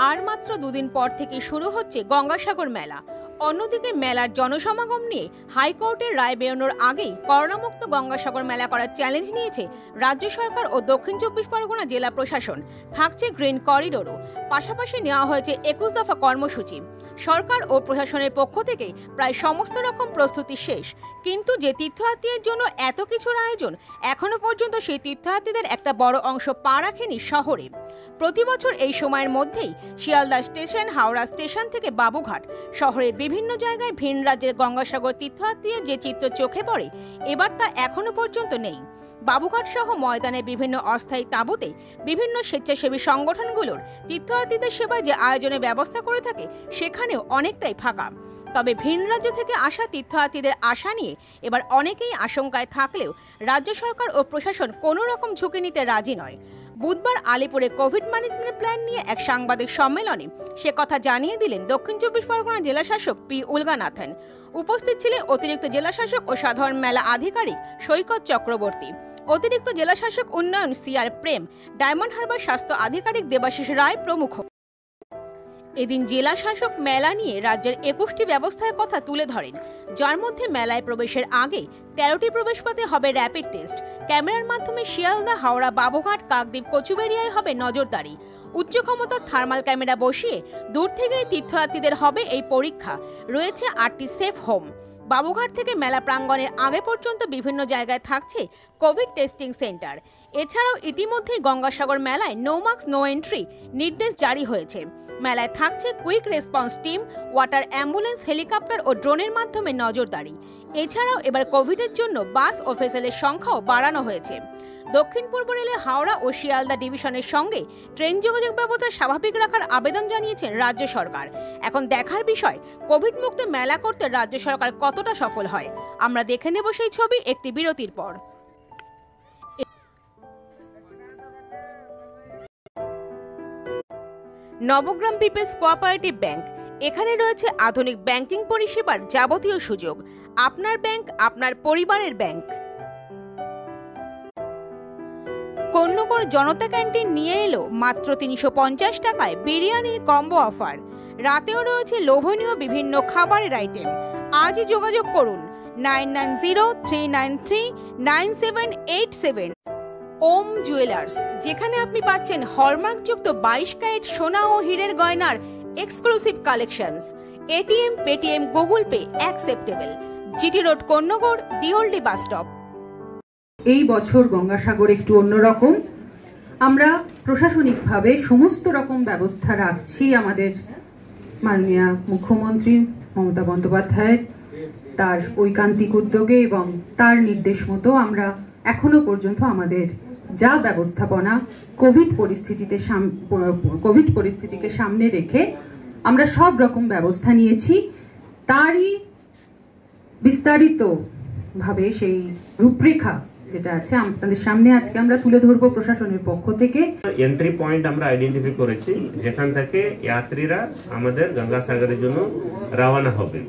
আর মাত্র দুদিন পর থেকে শুরু হচ্ছে গঙ্গাসাগর মেলা। অন্যদিকে মেলার জনসমাগম নিয়ে হাইকোর্টের রায় বেরোনোর আগেই করোনামুক্ত গঙ্গাসাগর মেলা করার চ্যালেঞ্জ নিয়েছে রাজ্য সরকার ও দক্ষিণ চব্বিশ পরগনা জেলা প্রশাসন। থাকছে গ্রিন করিডোরও। পাশাপাশি নেওয়া হয়েছে 21 দফা কর্মসূচি। সরকার ও প্রশাসনের পক্ষ থেকে প্রায় সমস্ত রকম প্রস্তুতি শেষ, কিন্তু যে তীর্থযাত্রীদের জন্য এত কিছুর আয়োজন, এখনো পর্যন্ত সেই তীর্থযাত্রীদের একটা বড় অংশ পা রাখেনি শহরে। প্রতি বছর এই সময়ের মধ্যেই শিয়ালদা স্টেশন, হাওড়া স্টেশন থেকে বাবুঘাট শহরের বিভিন্ন জায়গায় ভিন রাজ্যের গঙ্গাসাগর তীর্থযাত্রীদের যে চিত্র চোখে পড়ে, এবার তা এখনো পর্যন্ত নেই। বাবুঘাট সহ ময়দানে বিভিন্ন অস্থায়ী তাঁবুতে বিভিন্ন স্বেচ্ছাসেবী সংগঠনগুলোর তীর্থযাত্রীদের সেবায় যে আয়োজনের ব্যবস্থা করে থাকে, সেখানেও অনেকটাই ফাঁকা। তবে ভিন রাজ্য থেকে আসা তীর্থযাত্রীদের আশা নিয়ে এবার অনেকেই আশঙ্কায় থাকলেও রাজ্য সরকার ও প্রশাসন কোনো রকম ঝুঁকি নিতে রাজি নয়। বুধবার আলিপুরে কোভিড ম্যানেজমেন্ট প্ল্যান নিয়ে এক সাংবাদিক সম্মেলনে সে কথা জানিয়ে দিলেন দক্ষিণ চব্বিশ পরগনা জেলা শাসক পি উলগানাথন। উপস্থিত ছিলেন অতিরিক্ত জেলা শাসক ও সাধারণ মেলা আধিকারিক সৈকত চক্রবর্তী, অতিরিক্ত জেলা শাসক উন্নয়ন সিআর প্রেম, ডায়মন্ড হারবার স্বাস্থ্য আধিকারিক দেবাশিস রায় প্রমুখ। এদিন জেলা শাসক মেলা নিয়ে রাজ্যের 21টি ব্যবস্থার কথা তুলে ধরেন, যার মধ্যে মেলায় প্রবেশের আগে 13টি প্রবেশপথে হবে র্যাপিড টেস্ট। ক্যামেরার মাধ্যমে শিয়ালদা, হাওড়া, বাবুঘাট, কাকদ্বীপ, কচুবেড়িয়ায় হবে নজরদারি। উচ্চ ক্ষমতার থার্মাল ক্যামেরা বসিয়ে দূর থেকেই তীর্থযাত্রীদের হবে এই পরীক্ষা। রয়েছে 8টি সেফ হোম। বাবুঘাট থেকে মেলা প্রাঙ্গণের আগে পর্যন্ত বিভিন্ন জায়গায় থাকছে কোভিড টেস্টিং সেন্টার। এছাড়াও ইতিমধ্যেই গঙ্গাসাগর মেলায় নো মাস্ক নো এন্ট্রি নির্দেশ জারি হয়েছে। মেলায় থাকছে quick response team, water ambulance, helicopter ও ড্রোনের মাধ্যমে নজরদারি। এছাড়াও এবার কোভিডের জন্য বাস ও ভেসেলের সংখ্যাও বাড়ানো হয়েছে। দক্ষিণ পূর্ব রেলে হাওড়া ও শিয়ালদা ডিভিশনের সঙ্গে ট্রেন যোগাযোগ ব্যবস্থা স্বাভাবিক রাখার আবেদন জানিয়েছেন রাজ্য সরকার। এখন দেখার বিষয়, কোভিড মুক্ত মেলা করতে রাজ্য সরকার কতটা সফল হয়। আমরা দেখে নেব সেই ছবি একটি বিরতির পর। নবগ্রাম পিপলস কোঅপারেটিভ ব্যাংক, এখানে রয়েছে আধুনিক ব্যাংকিং পরিষেবার যাবতীয় সুযোগ। আপনার ব্যাংক, আপনার পরিবারের ব্যাংক। কন্যকর জনতা ক্যান্টিন নিয়ে এলো মাত্র 350 টাকায় বিরিয়ানির কম্বো অফার। রাতেও রয়েছে লোভনীয় বিভিন্ন খাবারের আইটেম। আজই যোগাযোগ করুন 9903939787। ওম জুয়েলার্স, যেখানে আপনি পাচ্ছেন হলমার্কযুক্ত 22 ক্যারেট সোনা ও হীরের গয়নার exclusive collections. ATM, Paytm, Google Pay acceptable. GT road, Konnagar, ডিওলডি বাস স্টপ। এই বছর গঙ্গাসাগর একটু অন্যরকম। আমরা প্রশাসনিকভাবে সমস্ত রকম ব্যবস্থা রাখছি। আমাদের মাননীয় মুখ্যমন্ত্রী মমতা বন্দ্যোপাধ্যায় তার ঐকান্তিক উদ্যোগে এবং তার নির্দেশ মতো আমরা এখনো পর্যন্ত আমাদের যা ব্যবস্থাপনা কোভিড পরিস্থিতিকে সামনে রেখে আমরা সব রকম ব্যবস্থা নিয়েছি, তারই বিস্তারিত ভাবে সেই রূপরেখা যেটা আছে আপনাদের সামনে আজকে আমরা তুলে ধরবো প্রশাসনের পক্ষ থেকে। এন্ট্রি পয়েন্ট আমরা আইডেন্টিফাই করেছি, যেখান থেকে যাত্রীরা আমাদের গঙ্গাসাগরের জন্য রওনা হবে।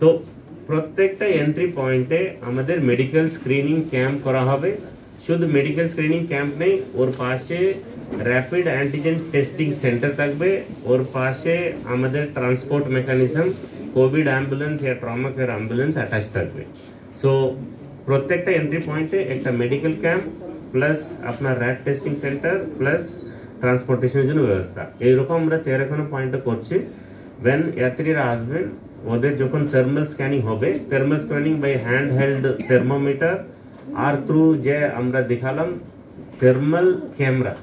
তো প্রত্যেকটা এন্ট্রি পয়েন্টে আমাদের মেডিকেল স্ক্রিনিং ক্যাম্প করা হবে। শুধু মেডিকেল স্ক্রিনিং ক্যাম্প নেই, ওর পাশে র্যাপিড অ্যান্টিজেন টেস্টিং সেন্টার থাকবে। ওর পাশে আমাদের ট্রান্সপোর্ট মেকানিজম, কোভিড অ্যাম্বুলেন্স या ট্রমা কেয়ার অ্যাম্বুলেন্স অ্যাটাচ থাকবে। সো প্রত্যেকটা এন্ট্রি পয়েন্টে একটা মেডিকেল ক্যাম্প প্লাস আপনার র্যাট টেস্টিং সেন্টার প্লাস ট্রান্সপোর্টেশনের জন্য ব্যবস্থা। এইরকম আমরা 13খানা পয়েন্টে করছি। ওয়েন যাত্রীরা আসবেন, ওদের যখন থার্মাল স্ক্যানিং হবে, thermal scanning by hand held thermometer আর থ্রু যে আমরা দেখালাম থার্মাল ক্যামেরা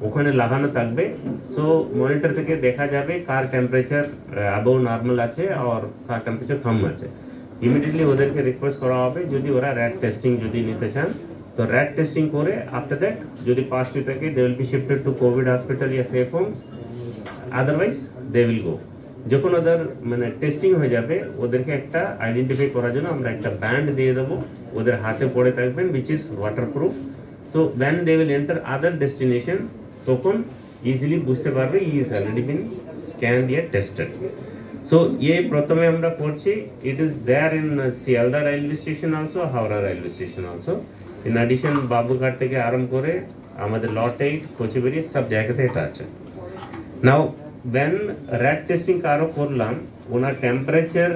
ওখানে লাগানো থাকবে। সো মনিটর থেকে দেখা যাবে কার টেম্পারেচার অ্যাবভ নর্মাল আছে আর কার টেম্পারেচার কম আছে। ইমিডিয়েটলি ওদেরকে রিকোয়েস্ট করা হবে, যদি ওরা র্যাট টেস্টিং যদি নিতে চান তো র্যাট টেস্টিং করে আফটার দ্যাট যদি পজিটিভ থাকে they will be shifted to COVID hospital या safe homes, otherwise they will go. যখন ওদের মানে টেস্টিং হয়ে যাবে, ওদেরকে একটা আইডেন্টিফাই করার জন্য আমরা একটা ব্যান্ড দিয়ে দেবো, ওদের হাতে পড়ে থাকবেন, which is waterproof. So when they will enter other destination, তখন ইজিলি বুঝতে পারবে he is already been scanned या টেস্টেড। সো ये প্রথমে আমরা করছি। It is there in Sealdah railway station also, Howrah railway station also. In addition Babughat থেকে আরম্ভ করে আমাদের লট 8, কোচবিহার সব জায়গাতে এটা আছে। নাও when rat testing কারো করলাম ওনার টেম্পারেচার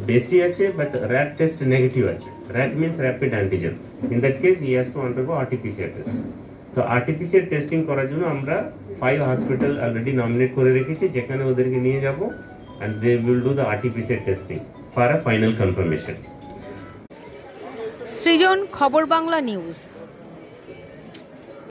বেশি আছে বাট rat test নেগেটিভ আছে, rat means rapid antigen, in that case he has to undergo RT-PCR test. তো RT-PCR টেস্টিং করার জন্য আমরা 5 হসপিটাল অলরেডি নমিনেট করে রেখেছি যেখানে ওদেরকে নিয়ে যাব and they will do the RT-PCR testing for a final confirmation. সৃজন, খবর বাংলা নিউজ।